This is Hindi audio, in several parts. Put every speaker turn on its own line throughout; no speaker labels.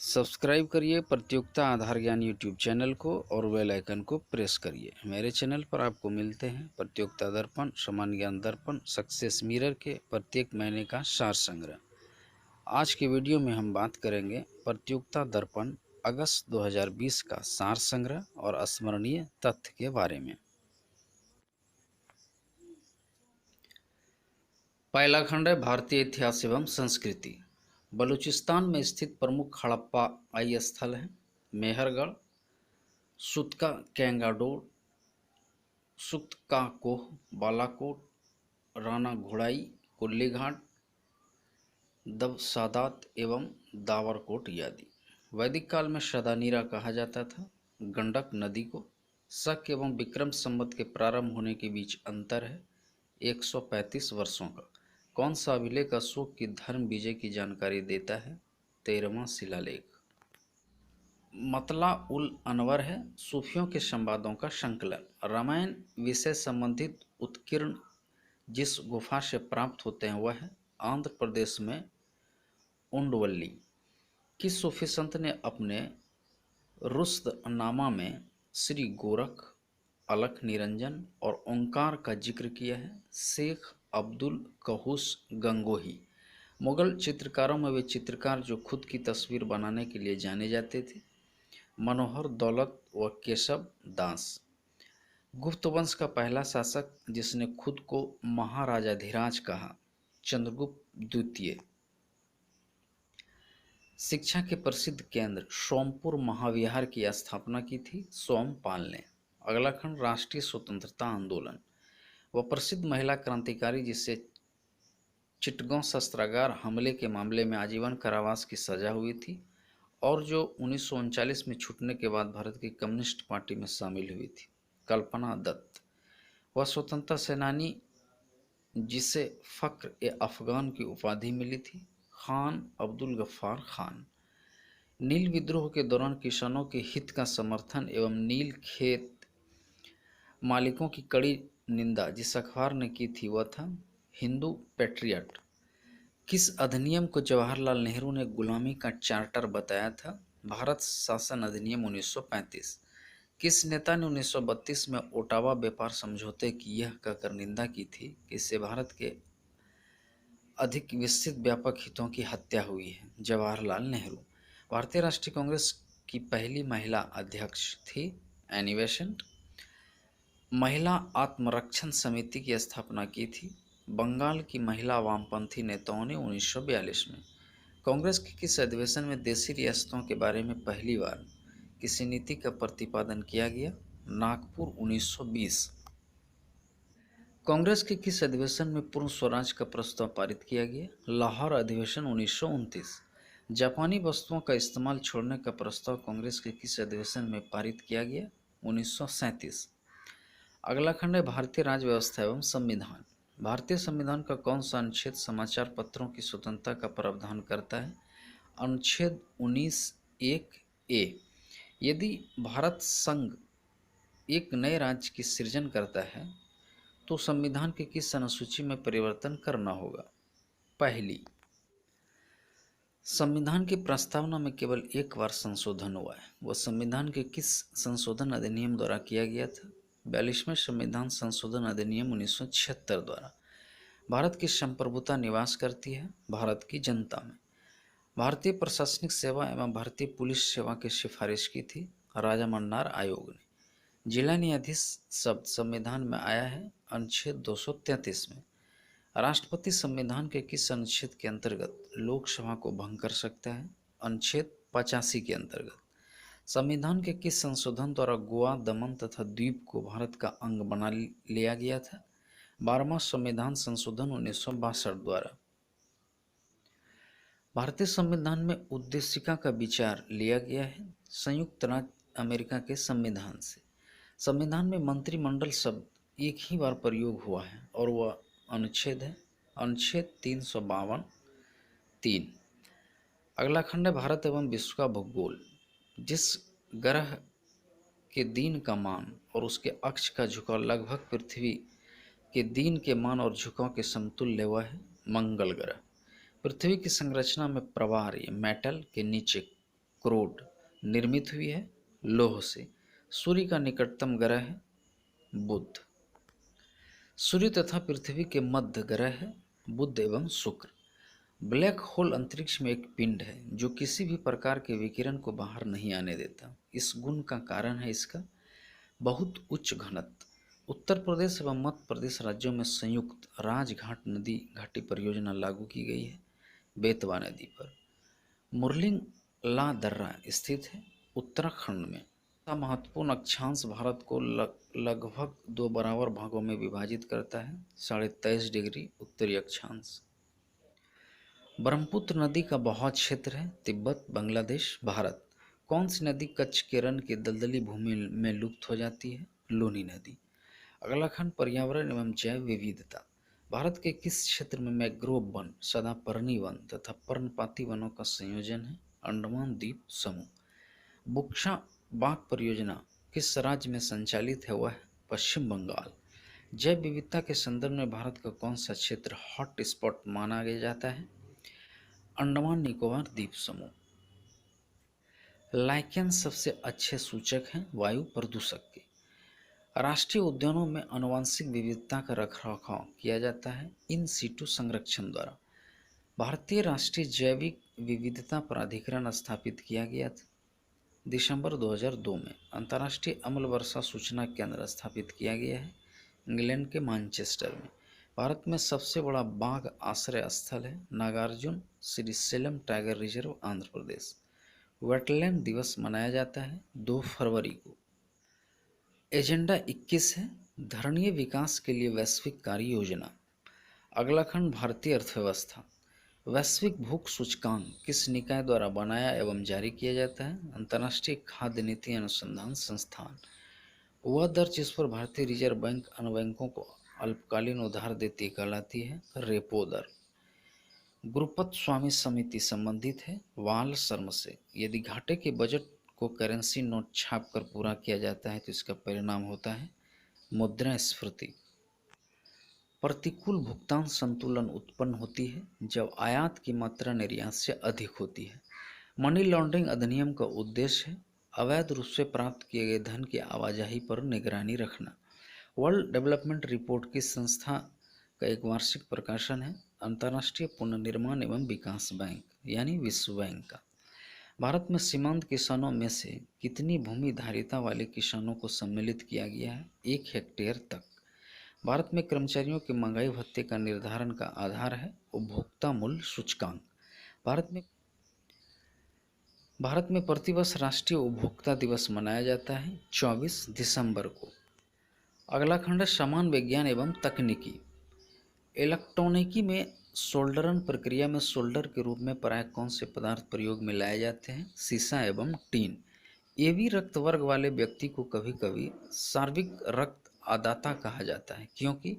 सब्सक्राइब करिए प्रतियोगिता आधार ज्ञान यूट्यूब चैनल को और बेल आइकन को प्रेस करिए। मेरे चैनल पर आपको मिलते हैं प्रतियोगिता दर्पण, सामान्य ज्ञान दर्पण, सक्सेस मिरर के प्रत्येक महीने का सार संग्रह। आज की वीडियो में हम बात करेंगे प्रतियोगिता दर्पण अगस्त 2020 का सार संग्रह और स्मरणीय तथ्य के बारे में। पहला खंड है भारतीय इतिहास एवं संस्कृति। बलूचिस्तान में स्थित प्रमुख हड़प्पाई स्थल हैं मेहरगढ़, सुतका कैंगाडोर, सुख्ताकोह, बालाकोट, राणा घोड़ाई, कुल्ली घाट, दबसादात एवं दावरकोट आदि। वैदिक काल में शदानीरा कहा जाता था। गंडक नदी को शक एवं विक्रम संवत के प्रारंभ होने के बीच अंतर है 135 वर्षों का। कौन सा अभिलेख अशोक की धर्म विजय की जानकारी देता है? 13वां शिलालेख। मतला उल अनवर है सूफियों के संवादों का संकलन। रामायण विषय संबंधित उत्कीर्ण जिस गुफा से प्राप्त होते हैं वह है आंध्र प्रदेश में उंडवल्ली। किस सूफी संत ने अपने रुश्दनामा में श्री गोरख, अलख निरंजन और ओंकार का जिक्र किया है? शेख अब्दुल कहूस गंगोही। मुगल चित्रकारों में वे चित्रकार जो खुद की तस्वीर बनाने के लिए जाने जाते थे मनोहर दौलत व केशव दास। गुप्त वंश का पहला शासक जिसने खुद को महाराजाधिराज कहा? चंद्रगुप्त द्वितीय। शिक्षा के प्रसिद्ध केंद्र सोमपुर महाविहार की स्थापना की थी सोमपाल ने। अगला खंड राष्ट्रीय स्वतंत्रता आंदोलन। वह प्रसिद्ध महिला क्रांतिकारी जिससे चिटगांव शस्त्रागार हमले के मामले में आजीवन कारावास की सजा हुई थी और जो 1939 में छूटने के बाद भारत की कम्युनिस्ट पार्टी में शामिल हुई थी, कल्पना दत्त। वह स्वतंत्रता सेनानी जिसे फ़ख्र ए अफ़गान की उपाधि मिली थी, खान अब्दुल गफ्फार खान। नील विद्रोह के दौरान किसानों के हित का समर्थन एवं नील खेत मालिकों की कड़ी निंदा जिस अखबार ने की थी वह था हिंदू पैट्रियट। किस अधिनियम को जवाहरलाल नेहरू ने गुलामी का चार्टर बताया था? भारत शासन अधिनियम 1935। किस नेता ने 1932 में ओटावा व्यापार समझौते की यह कहकर निंदा की थी कि इससे भारत के अधिक विस्तृत व्यापक हितों की हत्या हुई है? जवाहरलाल नेहरू। भारतीय राष्ट्रीय कांग्रेस की पहली महिला अध्यक्ष थी एनी बेसेंट। महिला आत्मरक्षण समिति की स्थापना की थी बंगाल की महिला वामपंथी नेताओं ने 1942 में। कांग्रेस के किस अधिवेशन में देशी रियासतों के बारे में पहली बार किसी नीति का प्रतिपादन किया गया? नागपुर 1920। कांग्रेस के किस अधिवेशन में पूर्ण स्वराज का प्रस्ताव पारित किया गया? लाहौर अधिवेशन 1929। जापानी वस्तुओं का इस्तेमाल छोड़ने का प्रस्ताव कांग्रेस के किस अधिवेशन में पारित किया गया? 1937। अगला खंड है भारतीय राज्य व्यवस्था एवं संविधान। भारतीय संविधान का कौन सा अनुच्छेद समाचार पत्रों की स्वतंत्रता का प्रावधान करता है? अनुच्छेद 19(1)(a)। यदि भारत संघ एक नए राज्य की सृजन करता है तो संविधान की किस अनुसूची में परिवर्तन करना होगा? पहली। संविधान की प्रस्तावना में केवल एक बार संशोधन हुआ है, वह संविधान के किस संशोधन अधिनियम द्वारा किया गया था? 42वें संविधान संशोधन अधिनियम 1976 द्वारा। भारत की संप्रभुता निवास करती है भारत की जनता में। भारतीय प्रशासनिक सेवा एवं भारतीय पुलिस सेवा की सिफारिश की थी राजा मन्नार आयोग ने। जिला न्यायाधीश शब्द संविधान में आया है अनुच्छेद 233 में। राष्ट्रपति संविधान के किस अनुच्छेद के अंतर्गत लोकसभा को भंग कर सकता है? अनुच्छेद 85 के अंतर्गत। संविधान के किस संशोधन द्वारा गोवा, दमन तथा द्वीप को भारत का अंग बना लिया गया था? 12वां संविधान संशोधन 1962 द्वारा। भारतीय संविधान में उद्देशिका का विचार लिया गया है संयुक्त राज्य अमेरिका के संविधान से। संविधान में मंत्रिमंडल शब्द एक ही बार प्रयोग हुआ है और वह अनुच्छेद है अनुच्छेद 352(3). अगला खंड है भारत एवं विश्व का भूगोल। जिस ग्रह के दिन का मान और उसके अक्ष का झुकाव लगभग पृथ्वी के दिन के मान और झुकाव के समतुल्य वह है मंगल ग्रह। पृथ्वी की संरचना में प्रवाह मेटल के नीचे क्रोड निर्मित हुई है लौह से। सूर्य का निकटतम ग्रह है बुध। सूर्य तथा पृथ्वी के मध्य ग्रह है बुध एवं शुक्र। ब्लैक होल अंतरिक्ष में एक पिंड है जो किसी भी प्रकार के विकिरण को बाहर नहीं आने देता। इस गुण का कारण है इसका बहुत उच्च घनत्व। उत्तर प्रदेश एवं मध्य प्रदेश राज्यों में संयुक्त राजघाट नदी घाटी परियोजना लागू की गई है बेतवा नदी पर। मुरलिंग ला दर्रा स्थित है उत्तराखंड में। का महत्वपूर्ण अक्षांश भारत को लगभग दो बराबर भागों में विभाजित करता है 23.5 डिग्री उत्तरी अक्षांश। ब्रह्मपुत्र नदी का बहाव क्षेत्र है तिब्बत बांग्लादेश भारत। कौन सी नदी कच्छ के रण की दलदली भूमि में लुप्त हो जाती है लूनी नदी। अगला खंड पर्यावरण एवं जैव विविधता। भारत के किस क्षेत्र में मैंग्रोव वन सदापर्णी वन तथा पर्णपाती वनों का संयोजन है अंडमान द्वीप समूह। बुक्शा बाघ परियोजना किस राज्य में संचालित है वह है पश्चिम बंगाल। जैव विविधता के संदर्भ में भारत का कौन सा क्षेत्र हॉट स्पॉट माना गया जाता है अंडमान निकोबार द्वीप समूह। लाइकेन सबसे अच्छे सूचक हैं वायु प्रदूषक के। राष्ट्रीय उद्यानों में आनुवंशिक विविधता का रखरखाव किया जाता है इन सीटू संरक्षण द्वारा। भारतीय राष्ट्रीय जैविक विविधता प्राधिकरण स्थापित किया गया था दिसंबर 2002 में। अंतर्राष्ट्रीय अम्ल वर्षा सूचना केंद्र स्थापित किया गया है इंग्लैंड के मैनचेस्टर में। भारत में सबसे बड़ा बाघ आश्रय स्थल है Nagarjuna Srisailam tiger reserve Andhra Pradesh. Wetland दिवस मनाया जाता है 2 फरवरी को। एजेंडा 21 है धरणीय विकास के लिए वैश्विक कार्य योजना। अगला खंड भारतीय अर्थव्यवस्था। वैश्विक भूख सूचकांक किस निकाय द्वारा बनाया एवं जारी किया जाता है अंतर्राष्ट्रीय खाद्य नीति अनुसंधान संस्थान। वह दर जिस पर भारतीय रिजर्व बैंक अन्य बैंकों को अल्पकालीन उधार देती कहलाती है रेपो दर। गुरुपत स्वामी समिति संबंधित है वाल शर्म से। यदि घाटे के बजट को करेंसी नोट छापकर पूरा किया जाता है तो इसका परिणाम होता है मुद्रास्फीति। प्रतिकूल भुगतान संतुलन उत्पन्न होती है जब आयात की मात्रा निर्यात से अधिक होती है। मनी लॉन्ड्रिंग अधिनियम का उद्देश्य है अवैध रूप से प्राप्त किए गए धन की आवाजाही पर निगरानी रखना। वर्ल्ड डेवलपमेंट रिपोर्ट की संस्था का एक वार्षिक प्रकाशन है अंतर्राष्ट्रीय पुनर्निर्माण एवं विकास बैंक यानी विश्व बैंक का। भारत में सीमांत किसानों में से कितनी भूमि धारिता वाले किसानों को सम्मिलित किया गया है 1 हेक्टेयर तक। भारत में कर्मचारियों के महंगाई भत्ते का निर्धारण का आधार है उपभोक्ता मूल्य सूचकांक। भारत में प्रतिवर्ष राष्ट्रीय उपभोक्ता दिवस मनाया जाता है 24 दिसंबर को। अगला खंड है समान विज्ञान एवं तकनीकी। इलेक्ट्रॉनिकी में सोल्डरन प्रक्रिया में सोल्डर के रूप में प्रायः कौन से पदार्थ प्रयोग में लाए जाते हैं सीसा एवं टीन। एबी रक्त वर्ग वाले व्यक्ति को कभी कभी सार्विक रक्त आदाता कहा जाता है क्योंकि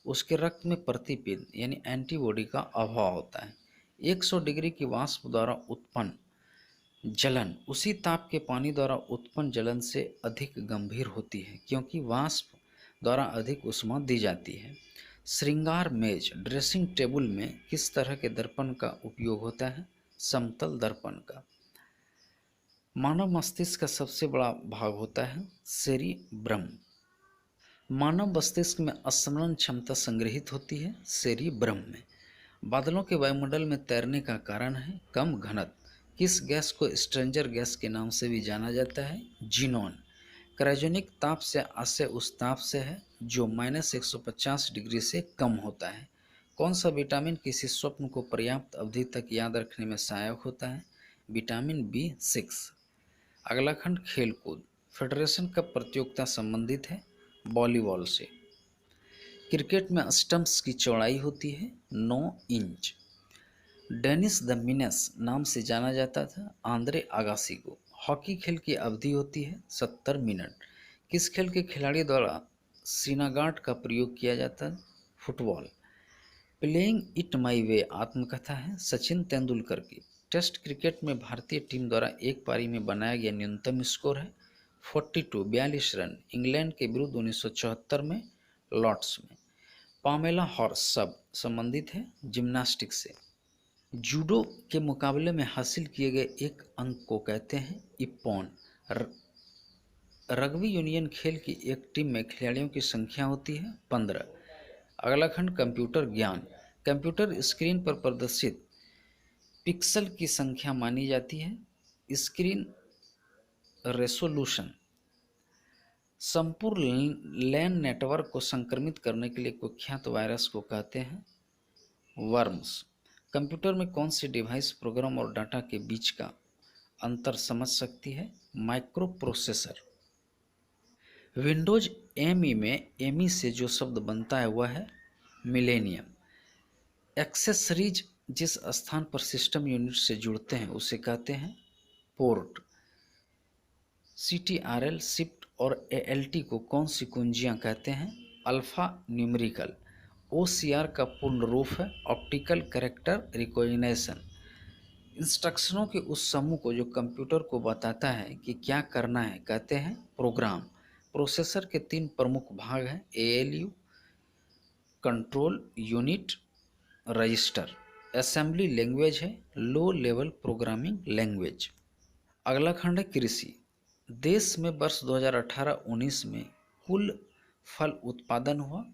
उसके रक्त में प्रतिपिंड यानी एंटीबॉडी का अभाव होता है। 100 डिग्री की वाष्प द्वारा उत्पन्न जलन उसी ताप के पानी द्वारा उत्पन्न जलन से अधिक गंभीर होती है क्योंकि वाष्प द्वारा अधिक ऊष्मा दी जाती है। श्रृंगार मेज ड्रेसिंग टेबल में किस तरह के दर्पण का उपयोग होता है समतल दर्पण का। मानव मस्तिष्क का सबसे बड़ा भाग होता है सेरिब्रम। मानव मस्तिष्क में स्मरण क्षमता संग्रहित होती है सेरिब्रम में। बादलों के वायुमंडल में तैरने का कारण है कम घनत्व। किस गैस को स्ट्रेंजर गैस के नाम से भी जाना जाता है जीनोन। क्रायोजेनिक ताप से आशय उस ताप से है जो -150 डिग्री से कम होता है। कौन सा विटामिन किसी स्वप्न को पर्याप्त अवधि तक याद रखने में सहायक होता है विटामिन B6। अगला खंड खेलकूद। फेडरेशन कप प्रतियोगिता संबंधित है वॉलीबॉल से। क्रिकेट में स्टंप्स की चौड़ाई होती है 9 इंच। डेनिस द मीनस नाम से जाना जाता था आंद्रे आगासी को। हॉकी खेल की अवधि होती है 70 मिनट। किस खेल के खिलाड़ी द्वारा सिनागार्ड का प्रयोग किया जाता है फुटबॉल। प्लेइंग इट माई वे आत्मकथा है सचिन तेंदुलकर की। टेस्ट क्रिकेट में भारतीय टीम द्वारा एक पारी में बनाया गया न्यूनतम स्कोर है 42 रन इंग्लैंड के विरुद्ध 1974 में लॉर्ड्स में। पामेला हॉर्स सब संबंधित है जिम्नास्टिक से। जूडो के मुकाबले में हासिल किए गए एक अंक को कहते हैं इप्पॉन। रग्बी यूनियन खेल की एक टीम में खिलाड़ियों की संख्या होती है 15। अगला खंड कंप्यूटर ज्ञान। कंप्यूटर स्क्रीन पर प्रदर्शित पिक्सल की संख्या मानी जाती है स्क्रीन रेसोल्यूशन। संपूर्ण लैन नेटवर्क को संक्रमित करने के लिए कुख्यात वायरस को कहते हैं वर्म्स। कंप्यूटर में कौन सी डिवाइस प्रोग्राम और डाटा के बीच का अंतर समझ सकती है? Micro processor. विंडोज एमई में एमई से जो शब्द बनता है वह है मिलेनियम। एक्सेसरीज जिस स्थान पर सिस्टम यूनिट से जुड़ते हैं उसे कहते हैं पोर्ट। CTRL शिफ्ट और ALT को कौन सी कुंजियां कहते हैं? Alpha numerical. OCR का पूर्ण रूप है ऑप्टिकल कैरेक्टर रिकॉग्निशन। इंस्ट्रक्शनों के उस समूह को जो कंप्यूटर को बताता है कि क्या करना है कहते हैं प्रोग्राम। प्रोसेसर के 3 प्रमुख भाग हैं ALU, control unit, register. Assembly language है लो लेवल प्रोग्रामिंग लैंग्वेज। अगला खंड है कृषि। देश में वर्ष 2018-19 में कुल फल उत्पादन हुआ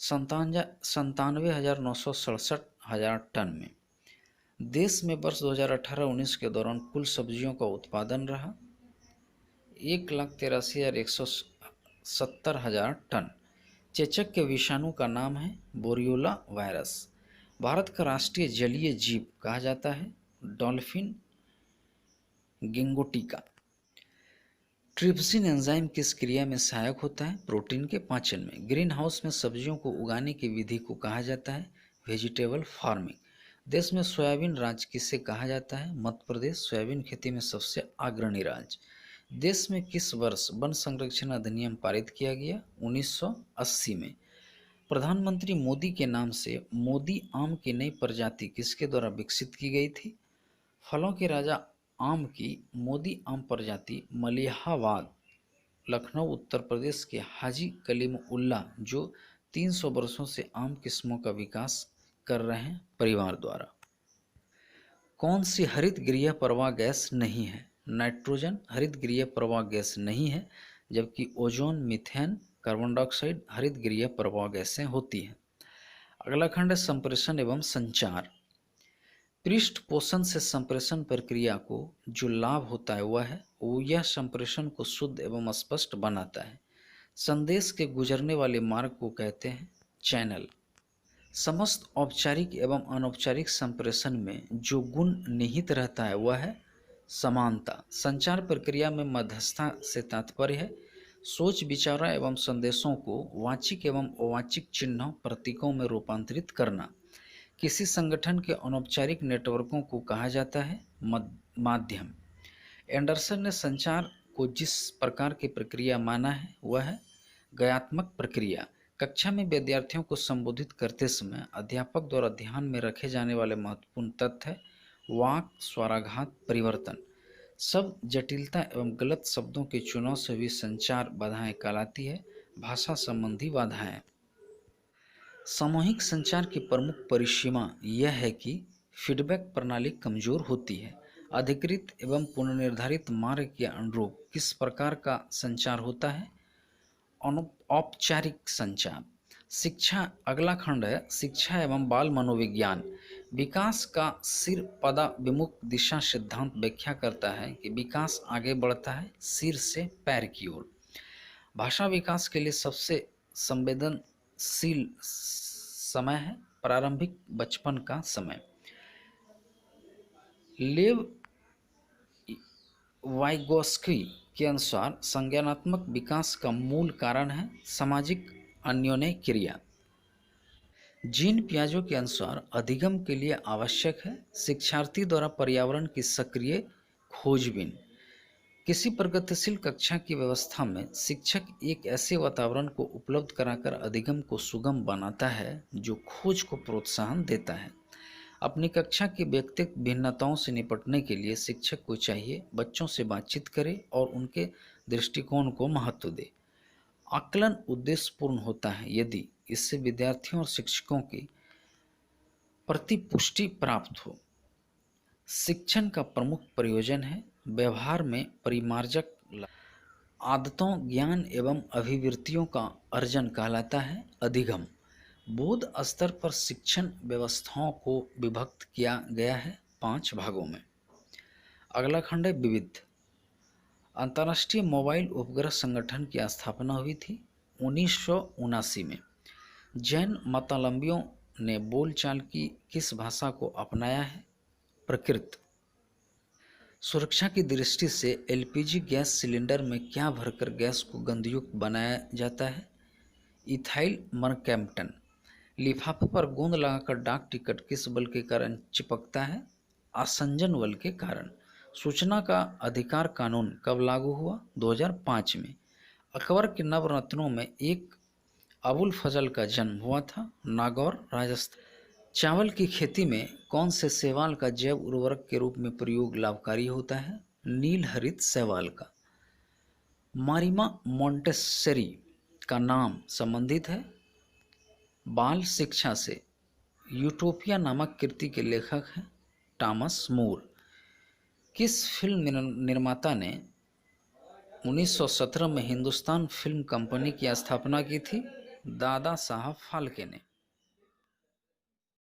97,967 टन में। देश में वर्ष 2018-19 के दौरान कुल सब्जियों का उत्पादन रहा 1,83,170 टन। चेचक के विषाणु का नाम है बोरियोला वायरस। भारत का राष्ट्रीय जलीय जीव कहा जाता है डॉल्फिन गेंगोटिका। ट्रिप्सिन एंजाइम किस क्रिया में सहायक होता है? प्रोटीन के पाचन में। ग्रीन हाउस में सब्जियों को उगाने की विधि को कहा जाता है वेजिटेबल फार्मिंग। देश में सोयाबीन राज्य किसे कहा जाता है? मध्य प्रदेश सोयाबीन खेती में सबसे अग्रणी राज्य। देश में किस वर्ष वन संरक्षण अधिनियम पारित किया गया? 1980 में। प्रधानमंत्री मोदी के नाम से मोदी आम की नई प्रजाति किसके द्वारा विकसित की गई थी? फलों के राजा आम की मोदी आम प्रजाति मलिहाबाद लखनऊ उत्तर प्रदेश के हाजी कलीम उल्लाह जो 300 वर्षों से आम किस्मों का विकास कर रहे हैं परिवार द्वारा। कौन सी हरित गृह प्रवाह गैस नहीं है? नाइट्रोजन हरित गृह प्रवाह गैस नहीं है, जबकि ओजोन, मीथेन, कार्बन डाइऑक्साइड हरित गृह प्रवाह गैसें होती हैं। अगला खंड है संप्रेषण एवं संचार। पृष्ठ पोषण से संप्रेषण प्रक्रिया को जो लाभ होता है वह है यह संप्रेषण को शुद्ध एवं स्पष्ट बनाता है। संदेश के गुजरने वाले मार्ग को कहते हैं चैनल। समस्त औपचारिक एवं अनौपचारिक संप्रेषण में जो गुण निहित रहता है वह है समानता। संचार प्रक्रिया में मध्यस्थता से तात्पर्य है सोच, विचारों एवं संदेशों को वाचिक एवं अवाचिक चिन्हों, प्रतीकों में रूपांतरित करना। किसी संगठन के अनौपचारिक नेटवर्कों को कहा जाता है माध्यम। एंडरसन ने संचार को जिस प्रकार की प्रक्रिया माना है वह है गयात्मक प्रक्रिया। कक्षा में विद्यार्थियों को संबोधित करते समय अध्यापक द्वारा ध्यान में रखे जाने वाले महत्वपूर्ण तथ्य है वाक स्वराघात परिवर्तन। शब्द जटिलता एवं गलत शब्दों के चुनाव से भी संचार बाधाएं कहलाती है भाषा संबंधी बाधाएं। सामूहिक संचार की प्रमुख परिसीमा यह है कि फीडबैक प्रणाली कमजोर होती है। अधिकृत एवं पुनर्निर्धारित मार्ग के अनुरूप किस प्रकार का संचार होता है? औपचारिक संचार। शिक्षा। अगला खंड है शिक्षा एवं बाल मनोविज्ञान। विकास का सिर पदा विमुख दिशा सिद्धांत व्याख्या करता है कि विकास आगे बढ़ता है सिर से पैर की ओर। भाषा विकास के लिए सबसे संवेदनशील समय है प्रारंभिक बचपन का समय। लेव वाइगोस्की के अनुसार संज्ञानात्मक विकास का मूल कारण है सामाजिक अन्योन्य क्रिया। जीन पियाजो के अनुसार अधिगम के लिए आवश्यक है शिक्षार्थी द्वारा पर्यावरण की सक्रिय खोजबीन। किसी प्रगतिशील कक्षा की व्यवस्था में शिक्षक एक ऐसे वातावरण को उपलब्ध कराकर अधिगम को सुगम बनाता है जो खोज को प्रोत्साहन देता है। अपनी कक्षा की व्यक्तिगत भिन्नताओं से निपटने के लिए शिक्षक को चाहिए बच्चों से बातचीत करे और उनके दृष्टिकोण को महत्व दे। आकलन उद्देश्यपूर्ण होता है यदि इससे विद्यार्थियों और शिक्षकों की प्रतिपुष्टि प्राप्त हो। शिक्षण का प्रमुख प्रयोजन है व्यवहार में परिमार्जक आदतों, ज्ञान एवं अभिवृत्तियों का अर्जन कहलाता है अधिगम। बोध स्तर पर शिक्षण व्यवस्थाओं को विभक्त किया गया है 5 भागों में। अगला खंड है विविध। अंतर्राष्ट्रीय मोबाइल उपग्रह संगठन की स्थापना हुई थी 1979 में। जैन मतावलंबियों ने बोलचाल की किस भाषा को अपनाया है? प्रकृत। सुरक्षा की दृष्टि से एलपीजी गैस सिलेंडर में क्या भरकर गैस को गंधयुक्त बनाया जाता है? इथाइल मरकैम्पटन। लिफाफे पर गोंद लगाकर डाक टिकट किस बल के कारण चिपकता है? आसंजन बल के कारण। सूचना का अधिकार कानून कब लागू हुआ? 2005 में। अकबर के नवरत्नों में एक अबुल फजल का जन्म हुआ था नागौर, राजस्थान। चावल की खेती में कौन से शैवाल का जैव उर्वरक के रूप में प्रयोग लाभकारी होता है? नील हरित शैवाल का। मारिमा मोंटेसेरी का नाम संबंधित है बाल शिक्षा से। यूटोपिया नामक कृति के लेखक हैं टॉमस मूर। किस फिल्म निर्माता ने 1917 में हिंदुस्तान फिल्म कंपनी की स्थापना की थी? दादा साहब फाल्के ने।